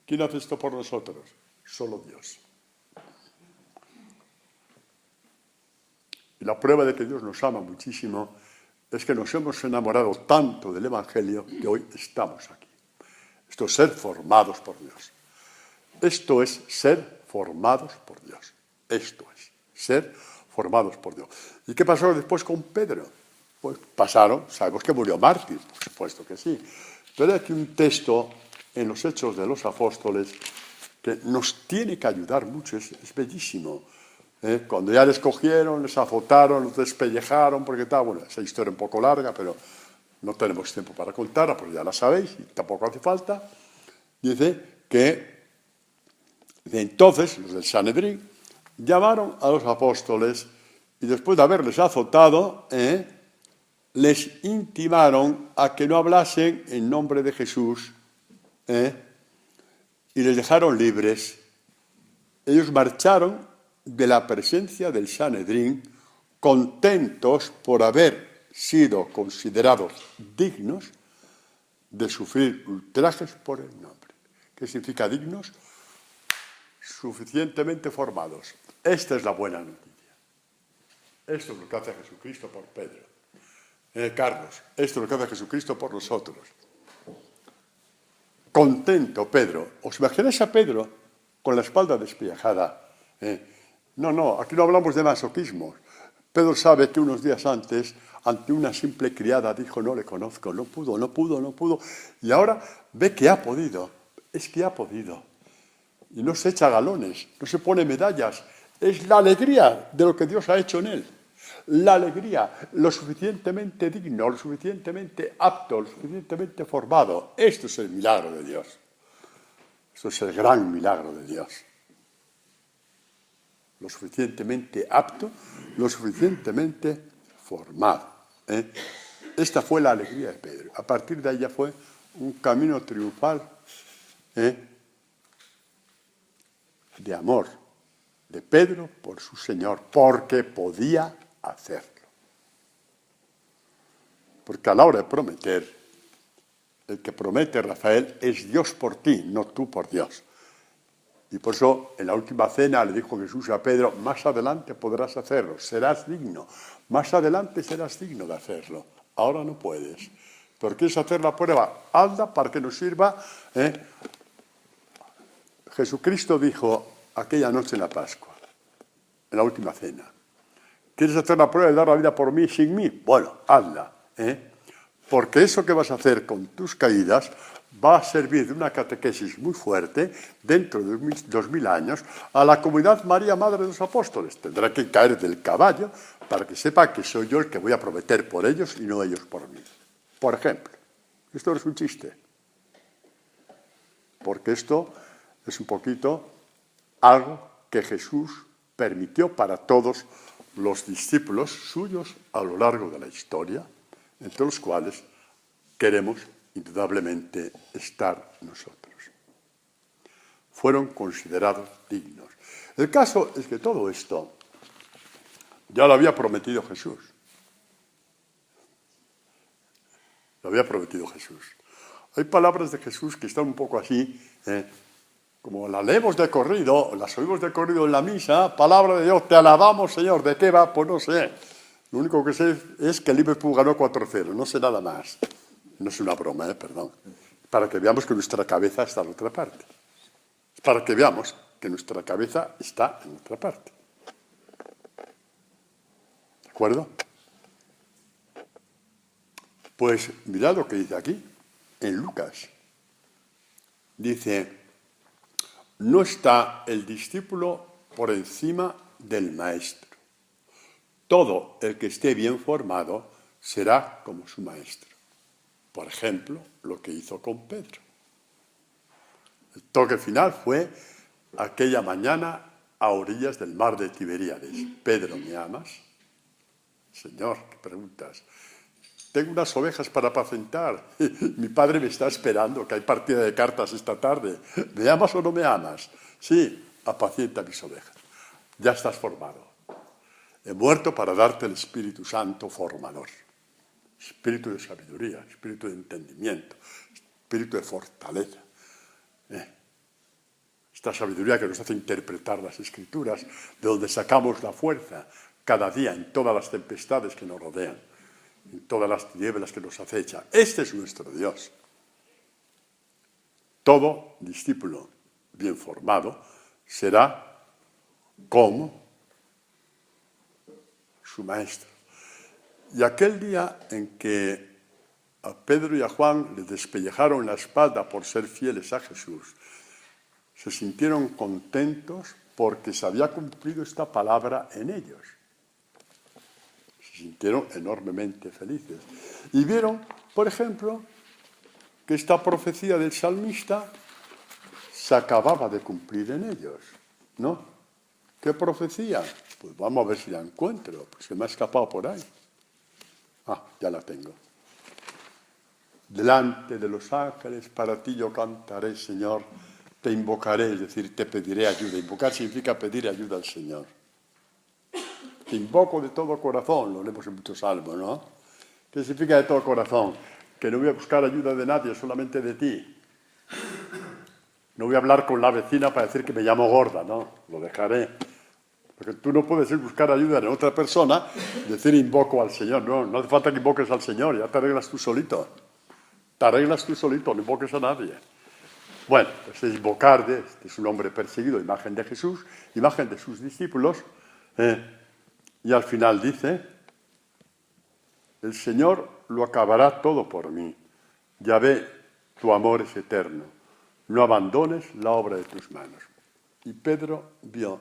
¿Quién hace esto por nosotros? Solo Dios. Y la prueba de que Dios nos ama muchísimo es que nos hemos enamorado tanto del Evangelio que hoy estamos aquí. Esto es ser formados por Dios. Esto es ser formados por Dios. Esto es ser formados por Dios. ¿Y qué pasó después con Pedro? Pues pasaron, sabemos que murió mártir, por supuesto que sí. Pero hay aquí un texto en los Hechos de los Apóstoles que nos tiene que ayudar mucho, es bellísimo. Cuando ya les cogieron, les azotaron, los despellejaron, porque tal, bueno, esa historia un poco larga, pero no tenemos tiempo para contarla, porque ya la sabéis, y tampoco hace falta. Dice que de entonces los del Sanedrín llamaron a los apóstoles y después de haberles azotado, les intimaron a que no hablasen en nombre de Jesús, y les dejaron libres. Ellos marcharon de la presencia del Sanedrín, contentos por haber sido considerados dignos de sufrir ultrajes por el nombre. ¿Qué significa dignos? Suficientemente formados. Esta es la buena noticia. Esto es lo que hace Jesucristo por Pedro. Carlos, esto es lo que hace Jesucristo por nosotros. Contento Pedro. ¿Os imagináis a Pedro con la espalda despellejada? No, aquí no hablamos de masoquismo. Pedro sabe que unos días antes, ante una simple criada, dijo, no le conozco, no pudo. Y ahora ve que ha podido. Es que ha podido. Y no se echa galones, no se pone medallas. Es la alegría de lo que Dios ha hecho en él. La alegría, lo suficientemente digno, lo suficientemente apto, lo suficientemente formado. Esto es el milagro de Dios. Esto es el gran milagro de Dios. Lo suficientemente apto, lo suficientemente formado. Esta fue la alegría de Pedro. A partir de ahí ya fue un camino triunfal de amor de Pedro por su Señor, porque podía hacerlo. Porque a la hora de prometer, el que promete, Rafael, es Dios por ti, no tú por Dios. Y por eso, en la última cena le dijo Jesús a Pedro, más adelante podrás hacerlo, serás digno. Más adelante serás digno de hacerlo. Ahora no puedes. ¿Pero quieres hacer la prueba? Anda para que nos sirva. Jesucristo dijo aquella noche en la Pascua, en la última cena, ¿quieres hacer la prueba de dar la vida por mí sin mí? Bueno, hazla. Porque eso que vas a hacer con tus caídas va a servir de una catequesis muy fuerte dentro de 2000 años a la comunidad María Madre de los Apóstoles. Tendrá que caer del caballo para que sepa que soy yo el que voy a prometer por ellos y no ellos por mí. Por ejemplo, esto no es un chiste, porque esto es un poquito algo que Jesús permitió para todos los discípulos suyos a lo largo de la historia, entre los cuales queremos indudablemente estar nosotros. Fueron considerados dignos. El caso es que todo esto ya lo había prometido Jesús. Lo había prometido Jesús. Hay palabras de Jesús que están un poco así, como las leemos de corrido, las oímos de corrido en la misa, palabra de Dios, te alabamos, Señor, ¿de qué va? Pues no sé. Lo único que sé es que el Liverpool ganó 4-0, no sé nada más. No es una broma, perdón. Para que veamos que nuestra cabeza está en otra parte. Para que veamos que nuestra cabeza está en otra parte. ¿De acuerdo? Pues mirad lo que dice aquí, en Lucas. Dice, no está el discípulo por encima del maestro. Todo el que esté bien formado será como su maestro. Por ejemplo, lo que hizo con Pedro. El toque final fue aquella mañana a orillas del mar de Tiberíades. Pedro, ¿me amas? Señor, ¿qué preguntas? Tengo unas ovejas para apacentar. Mi padre me está esperando, que hay partida de cartas esta tarde. ¿Me amas o no me amas? Sí, apacienta mis ovejas. Ya estás formado. He muerto para darte el Espíritu Santo formador. Espíritu de sabiduría, espíritu de entendimiento, espíritu de fortaleza. Esta sabiduría que nos hace interpretar las Escrituras, de donde sacamos la fuerza cada día en todas las tempestades que nos rodean, en todas las tinieblas que nos acechan. Este es nuestro Dios. Todo discípulo bien formado será como su maestro. Y aquel día en que a Pedro y a Juan les despellejaron la espalda por ser fieles a Jesús, se sintieron contentos porque se había cumplido esta palabra en ellos. Se sintieron enormemente felices. Y vieron, por ejemplo, que esta profecía del salmista se acababa de cumplir en ellos, ¿no? ¿Qué profecía? Pues vamos a ver si la encuentro, pues se me ha escapado por ahí. Ah, ya la tengo. Delante de los ángeles para ti yo cantaré, Señor. te invocaré, es decir, te pediré ayuda. Invocar significa pedir ayuda al Señor. Te invoco de todo corazón, lo leemos en muchos salmos, ¿no? ¿Qué significa de todo corazón? Que no voy a buscar ayuda de nadie, solamente de ti. No voy a hablar con la vecina para decir que me llamo gorda, no, lo dejaré. Porque tú no puedes ir a buscar ayuda en otra persona, decir invoco al Señor. No, no hace falta que invoques al Señor, ya te arreglas tú solito. Te arreglas tú solito, no invoques a nadie. Bueno, pues es invocar, este es un hombre perseguido, imagen de Jesús, imagen de sus discípulos, y al final dice, el Señor lo acabará todo por mí. Ya ve, tu amor es eterno. No abandones la obra de tus manos. Y Pedro vio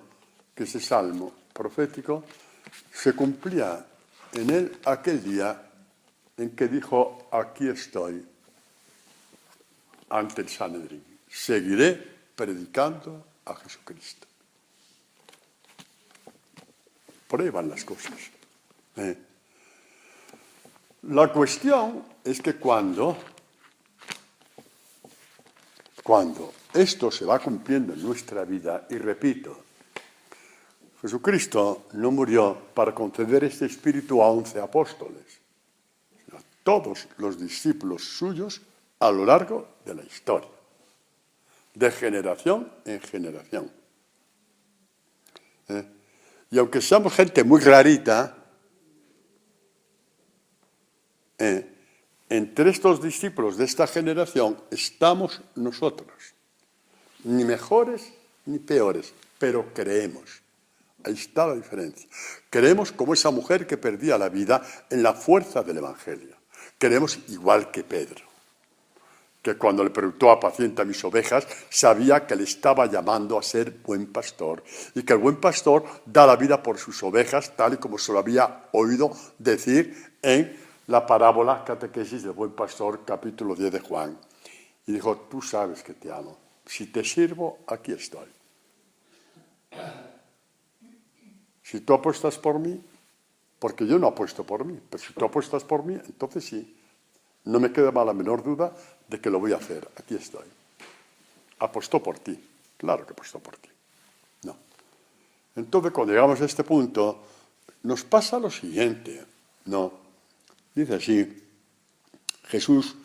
que ese salmo profético se cumplía en él aquel día en que dijo, aquí estoy ante el Sanedrín. Seguiré predicando a Jesucristo. Por ahí van las cosas. La cuestión es que cuando esto se va cumpliendo en nuestra vida, y repito, Jesucristo no murió para conceder este espíritu a 11 apóstoles, sino a todos los discípulos suyos a lo largo de la historia, de generación en generación. Y aunque seamos gente muy rarita, entre estos discípulos de esta generación estamos nosotros, ni mejores ni peores, pero creemos. Ahí está la diferencia. Creemos como esa mujer que perdía la vida en la fuerza del Evangelio. Creemos igual que Pedro, que cuando le preguntó apacienta mis ovejas, sabía que le estaba llamando a ser buen pastor y que el buen pastor da la vida por sus ovejas, tal y como se lo había oído decir en la parábola catequesis del buen pastor, capítulo 10 de Juan. Y dijo, tú sabes que te amo. Si te sirvo, aquí estoy. Si tú apuestas por mí, porque yo no apuesto por mí, pero si tú apuestas por mí, entonces sí. No me queda la menor duda de que lo voy a hacer. Aquí estoy. Apostó por ti. Claro que apostó por ti. No. Entonces, cuando llegamos a este punto, nos pasa lo siguiente. No. Dice así, Jesús,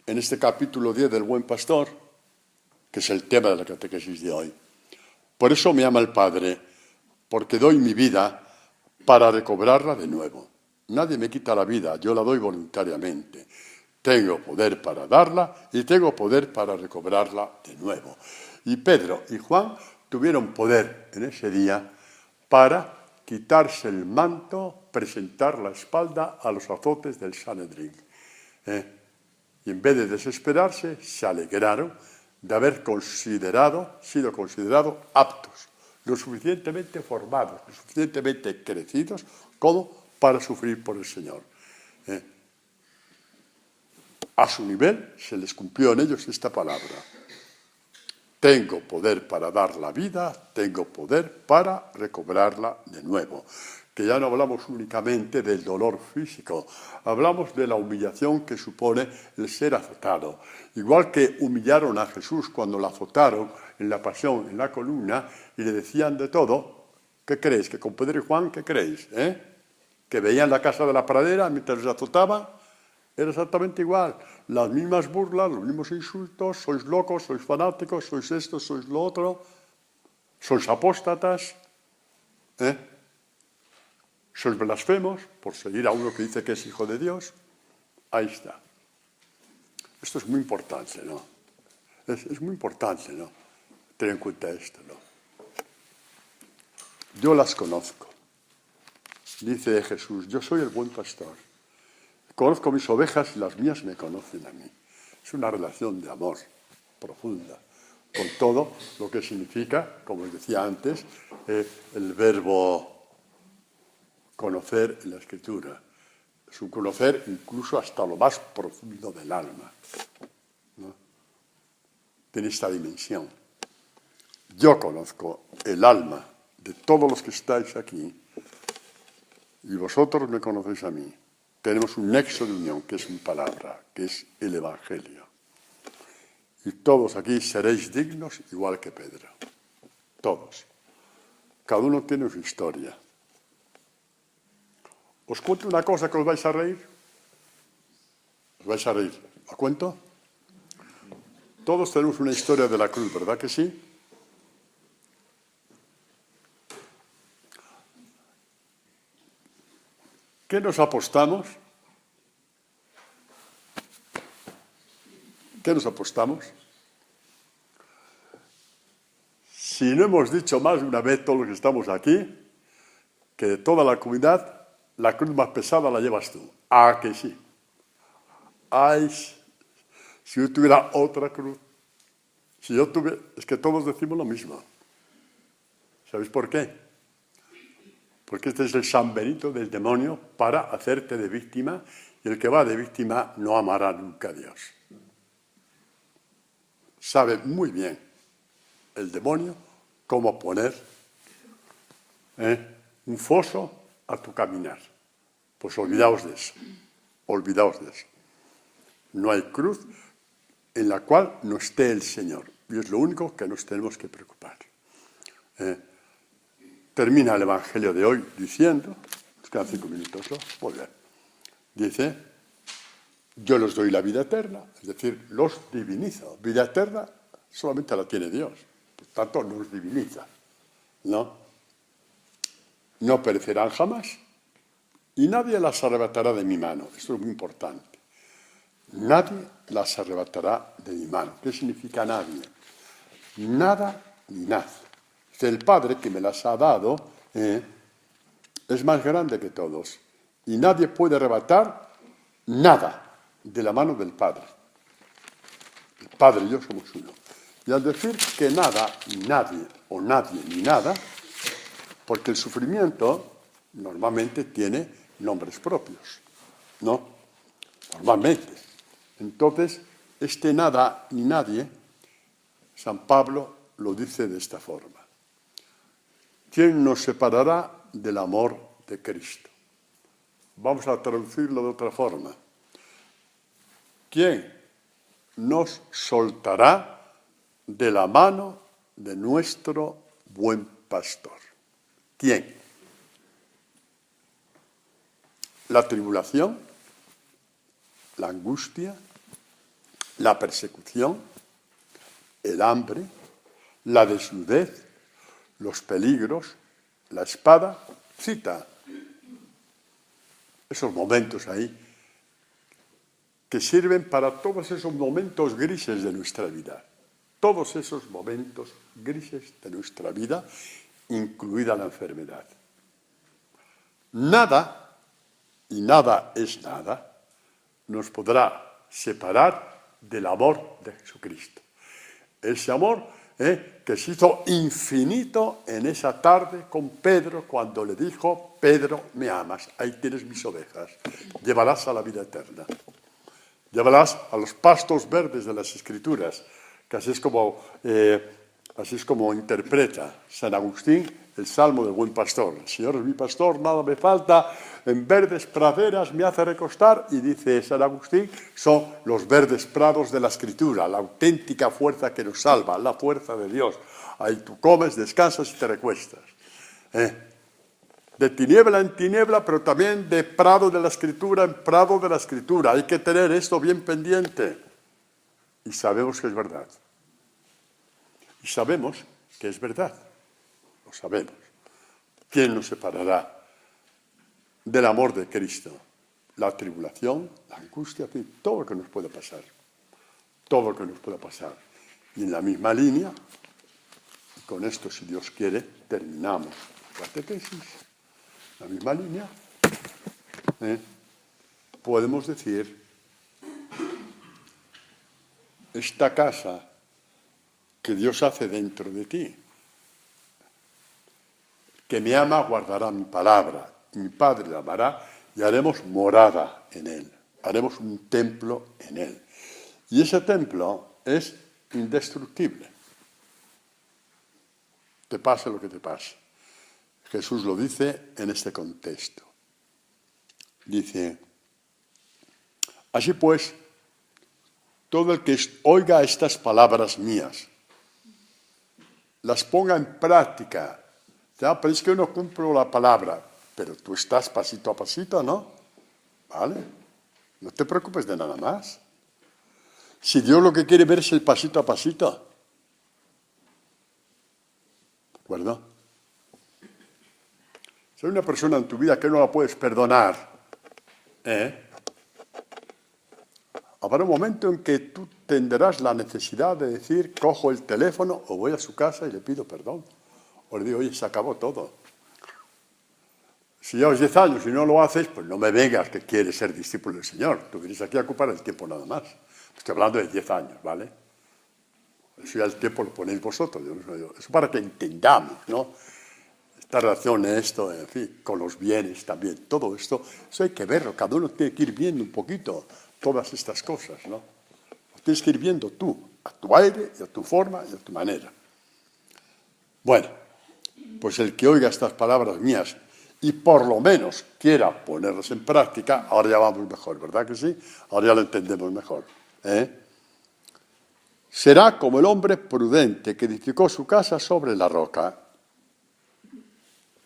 en este capítulo 10 del Buen Pastor, que es el tema de la catequesis de hoy. Por eso me ama el Padre, porque doy mi vida para recobrarla de nuevo. Nadie me quita la vida, yo la doy voluntariamente. Tengo poder para darla y tengo poder para recobrarla de nuevo. Y Pedro y Juan tuvieron poder en ese día para quitarse el manto, presentar la espalda a los azotes del Sanedrín. Y en vez de desesperarse, se alegraron de haber sido considerados aptos, lo suficientemente formados, lo suficientemente crecidos como para sufrir por el Señor. A su nivel se les cumplió en ellos esta palabra. Tengo poder para dar la vida, tengo poder para recobrarla de nuevo. Que ya no hablamos únicamente del dolor físico, hablamos de la humillación que supone el ser azotado. Igual que humillaron a Jesús cuando lo azotaron en la pasión, en la columna, y le decían de todo, ¿qué creéis? ¿Que con Pedro y Juan qué creéis? ¿Que veían la casa de la pradera mientras los azotaban? Era exactamente igual. Las mismas burlas, los mismos insultos, sois locos, sois fanáticos, sois esto, sois lo otro, sois apóstatas, sois blasfemos por seguir a uno que dice que es hijo de Dios. Ahí está. Esto es muy importante, ¿no? Es muy importante, ¿no? Tener en cuenta esto, ¿no? Yo las conozco. Dice Jesús, yo soy el buen pastor. Conozco mis ovejas y las mías me conocen a mí. Es una relación de amor profunda, con todo lo que significa, como os decía antes, el verbo conocer en la Escritura. Es un conocer incluso hasta lo más profundo del alma, ¿no? Tiene esta dimensión. Yo conozco el alma de todos los que estáis aquí y vosotros me conocéis a mí. Tenemos un nexo de unión, que es mi palabra, que es el Evangelio. Y todos aquí seréis dignos igual que Pedro. Todos. Cada uno tiene su historia. ¿Os cuento una cosa que os vais a reír? ¿Os vais a reír? ¿La cuento? Todos tenemos una historia de la cruz, ¿verdad que sí? ¿Qué nos apostamos? ¿Qué nos apostamos? Si no hemos dicho más de una vez todos los que estamos aquí, que de toda la comunidad, la cruz más pesada la llevas tú. ¿A que sí? Ay, si yo tuviera otra cruz. Si yo tuviera... Es que todos decimos lo mismo. ¿Sabéis por qué? Porque este es el San Benito del demonio para hacerte de víctima, y el que va de víctima no amará nunca a Dios. Sabe muy bien el demonio cómo poner un foso a tu caminar. Pues olvidaos de eso. Olvidaos de eso. No hay cruz en la cual no esté el Señor. Y es lo único que nos tenemos que preocupar. Termina el Evangelio de hoy diciendo, nos quedan 5 minutos, ¿no? Muy bien. Dice, yo les doy la vida eterna, es decir, los divinizo. Vida eterna solamente la tiene Dios, por tanto nos diviniza, ¿no? No perecerán jamás y nadie las arrebatará de mi mano. Esto es muy importante. Nadie las arrebatará de mi mano. ¿Qué significa nadie? Nada ni nada. El Padre que me las ha dado es más grande que todos y nadie puede arrebatar nada de la mano del Padre. El Padre y yo somos uno. Y al decir que nada, ni nadie, o nadie, ni nada, porque el sufrimiento normalmente tiene nombres propios, ¿no? Normalmente. Entonces, este nada ni nadie, San Pablo lo dice de esta forma. ¿Quién nos separará del amor de Cristo? Vamos a traducirlo de otra forma. ¿Quién nos soltará de la mano de nuestro buen pastor? ¿Quién? La tribulación, la angustia, la persecución, el hambre, la desnudez, los peligros, la espada. Cita esos momentos ahí que sirven para todos esos momentos grises de nuestra vida. Todos esos momentos grises de nuestra vida, incluida la enfermedad. Nada, y nada es nada, nos podrá separar del amor de Jesucristo. Ese amor que se hizo infinito en esa tarde con Pedro cuando le dijo, Pedro, me amas, ahí tienes mis ovejas, llevarás a la vida eterna. Llevarás a los pastos verdes de las Escrituras, que así es como interpreta San Agustín el Salmo del Buen Pastor. El Señor es mi pastor, nada me falta, en verdes praderas me hace recostar, y dice San Agustín, son los verdes prados de la Escritura, la auténtica fuerza que nos salva, la fuerza de Dios. Ahí tú comes, descansas y te recuestas. De tiniebla en tiniebla, pero también de prado de la Escritura en prado de la Escritura. Hay que tener esto bien pendiente. Y sabemos que es verdad. Y sabemos que es verdad. Lo sabemos. ¿Quién nos separará del amor de Cristo? La tribulación, la angustia, todo lo que nos pueda pasar. Todo lo que nos pueda pasar. Y en la misma línea, y con esto, si Dios quiere, terminamos la catequesis. La misma línea, podemos decir, esta casa que Dios hace dentro de ti, que me ama guardará mi palabra, y mi Padre la amará, y haremos morada en él, haremos un templo en él. Y ese templo es indestructible, te pase lo que te pase. Jesús lo dice en este contexto. Dice, así pues, todo el que oiga estas palabras mías, las ponga en práctica. Ya, pero es que yo no cumplo la palabra, pero tú estás pasito a pasito, ¿no? ¿Vale? No te preocupes de nada más. Si Dios lo que quiere ver es el pasito a pasito. ¿De acuerdo? Si hay una persona en tu vida que no la puedes perdonar, habrá un momento en que tú tendrás la necesidad de decir, cojo el teléfono o voy a su casa y le pido perdón. O le digo, oye, se acabó todo. Si llevas 10 años y no lo haces, pues no me vengas que quieres ser discípulo del Señor. Tú vienes aquí a ocupar el tiempo nada más. Estoy hablando de 10 años, ¿vale? Eso ya el tiempo lo ponéis vosotros. Eso para que entendamos, ¿no? Esta relación, esto, en fin, con los bienes también. Todo esto, eso hay que verlo. Cada uno tiene que ir viendo un poquito todas estas cosas, ¿no? Lo tienes que ir viendo tú, a tu aire, y a tu forma, y a tu manera. Bueno, pues el que oiga estas palabras mías y por lo menos quiera ponerlas en práctica, ahora ya vamos mejor, ¿verdad que sí? Ahora ya lo entendemos mejor. Será como el hombre prudente que edificó su casa sobre la roca.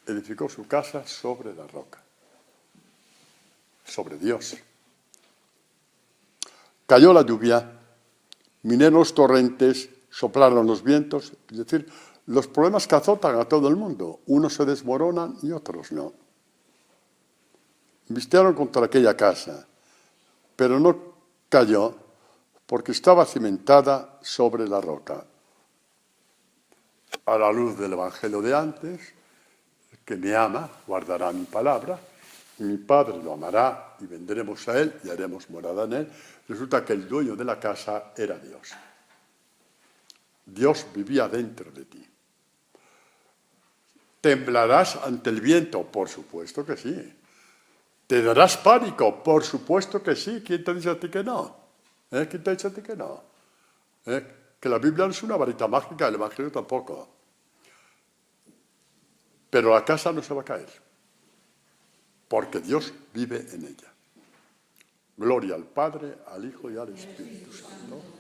Edificó su casa sobre la roca. Sobre Dios. Cayó la lluvia, vinieron los torrentes, soplaron los vientos, es decir, los problemas que azotan a todo el mundo, unos se desmoronan y otros no. Vistearon contra aquella casa, pero no cayó porque estaba cimentada sobre la roca. A la luz del Evangelio de antes, el que me ama guardará mi palabra, y mi Padre lo amará y vendremos a él y haremos morada en él. Resulta que el dueño de la casa era Dios. Dios vivía dentro de ti. ¿Temblarás ante el viento? Por supuesto que sí. ¿Te darás pánico? Por supuesto que sí. ¿Quién te dice a ti que no? ¿Quién te dice a ti que no? Que la Biblia no es una varita mágica, el Evangelio tampoco. Pero la casa no se va a caer, porque Dios vive en ella. Gloria al Padre, al Hijo y al Espíritu Santo.